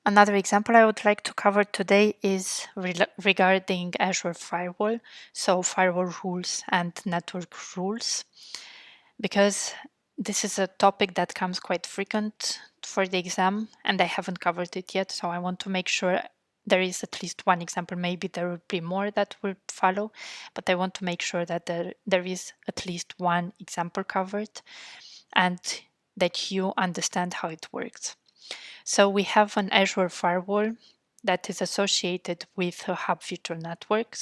Another example I would like to cover today is regarding Azure Firewall, so firewall rules and network rules, because this is a topic that comes quite frequent for the exam and I haven't covered it yet, so I want to make sure there is at least one example. Maybe there will be more that will follow, but I want to make sure that there is at least one example covered and that you understand how it works. So we have an Azure Firewall that is associated with a Hub Virtual network,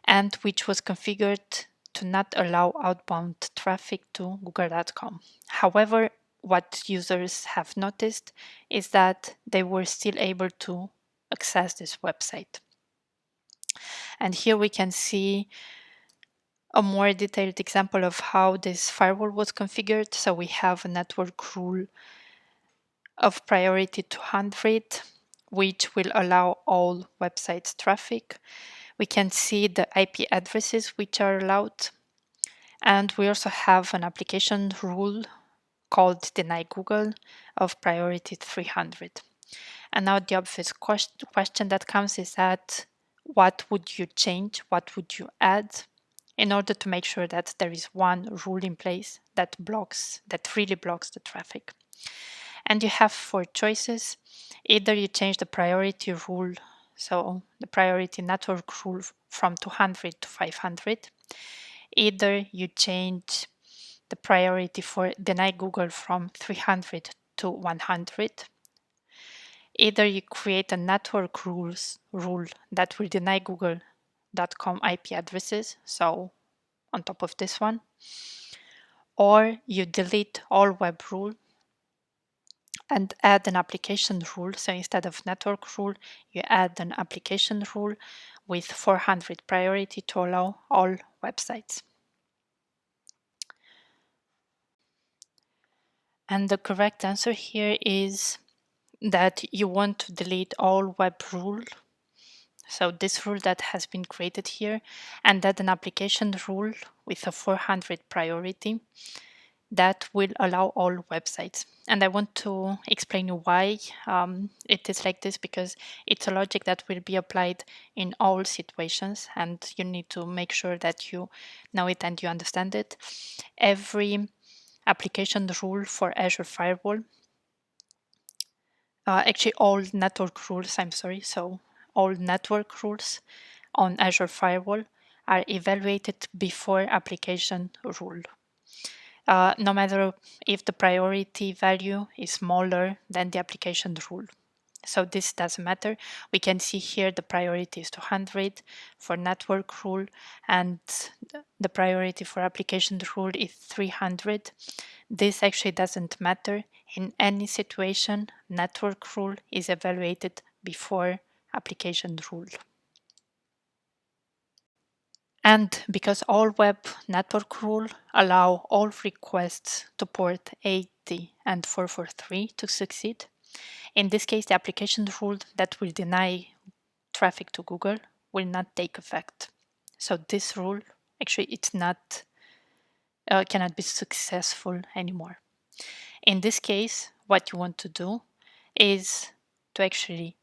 and which was configured to not allow outbound traffic to google.com. However, what users have noticed is that they were still able to access this website. And here we can see a more detailed example of how this firewall was configured. So we have a network rule of priority 200, which will allow all websites traffic. We can see the IP addresses which are allowed. And we also have an application rule called deny Google of priority 300. And now the obvious question that comes is that what would you change? What would you add in order to make sure that there is one rule in place that really blocks the traffic? And you have 4 choices. Either you change the priority rule, so the priority network rule from 200 to 500. Either you change the priority for deny Google from 300 to 100. Either you create a network rule that will deny google.com IP addresses, so on top of this one, or you delete all web rule and add an application rule. So instead of network rule, you add an application rule with 400 priority to allow all websites. And the correct answer here is that you want to delete all web rule. So this rule that has been created here, and add an application rule with a 400 priority that will allow all websites. And I want to explain why it is like this, because it's a logic that will be applied in all situations, and you need to make sure that you know it and you understand it. Every application rule for Azure Firewall, actually all network rules, so all network rules on Azure Firewall are evaluated before application rule. No matter if the priority value is smaller than the application rule. So this doesn't matter. We can see here the priority is 200 for network rule and the priority for application rule is 300. This actually doesn't matter. In any situation, network rule is evaluated before application rule. And because all web network rule allow all requests to port 80 and 443 to succeed, in this case, the application rule that will deny traffic to Google will not take effect. So this rule, actually, it's not cannot be successful anymore. In this case, what you want to do is to actually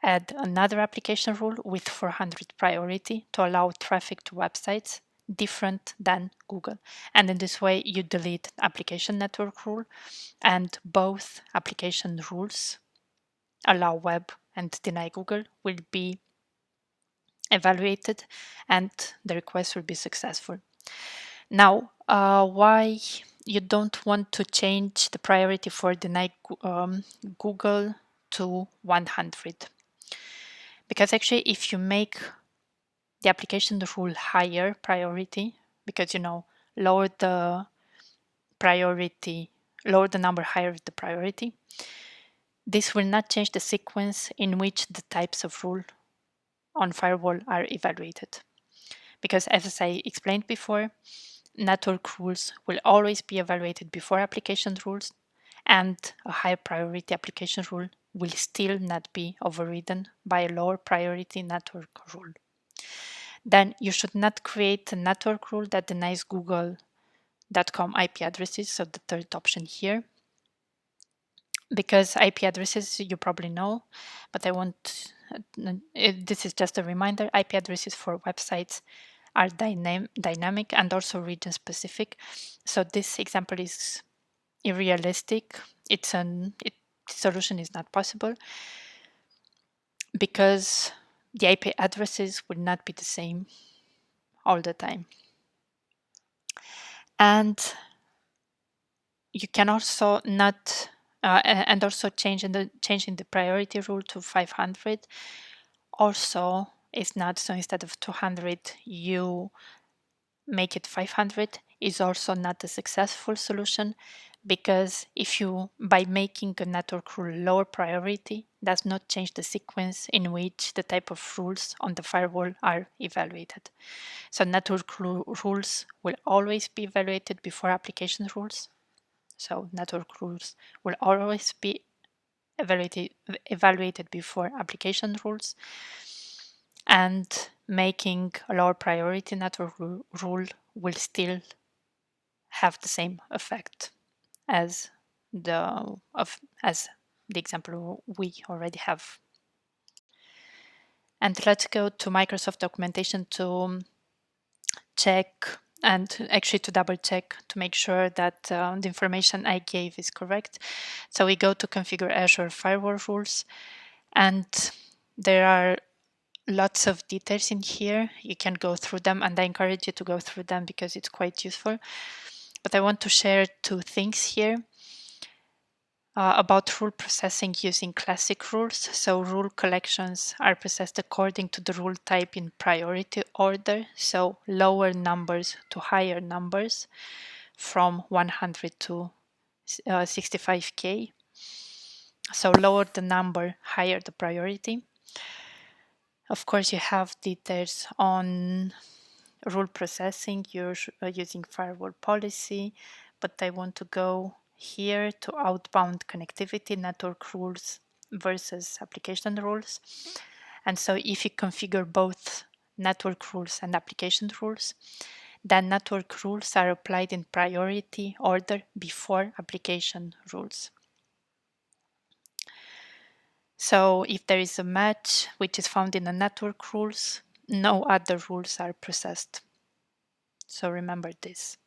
add another application rule with 400 priority to allow traffic to websites different than Google. And in this way, you delete application network rule, and both application rules, allow web and deny Google, will be evaluated and the request will be successful. Now, why you don't want to change the priority for deny Google to 100? Because actually, if you make the application rule higher priority, because lower the priority, lower the number, higher the priority, this will not change the sequence in which the types of rule on firewall are evaluated. Because as I explained before, network rules will always be evaluated before application rules, and a high priority application rule will still not be overridden by a lower priority network rule. Then you should not create a network rule that denies google.com IP addresses, so the third option here. because IP addresses, you probably know, but I want, this is just a reminder, IP addresses for websites are dynamic and also region specific. So this example is unrealistic. Solution is not possible because the IP addresses will not be the same all the time. And you can also not and also changing the priority rule to 500 also is not. So instead of 200 you make it 500 is also not a successful solution, because if you, by making a network rule lower priority, does not change the sequence in which the type of rules on the firewall are evaluated. So network rules will always be evaluated before application rules. So network rules will always be evaluated before application rules, and making a lower priority network rule will still have the same effect as as the example we already have. And let's go to Microsoft documentation to check and actually to double check to make sure that the information I gave is correct. So we go to configure Azure Firewall rules, and there are lots of details in here. You can go through them, and I encourage you to go through them because it's quite useful. But I want to share two things here. About rule processing using classic rules. So rule collections are processed according to the rule type in priority order. So lower numbers to higher numbers from 100 to 65K. So lower the number, higher the priority. Of course, you have details on rule processing using firewall policy, but I want to go here to outbound connectivity network rules versus application rules. And so if you configure both network rules and application rules, then network rules are applied in priority order before application rules. So if there is a match which is found in the network rules, no other rules are processed. So remember this.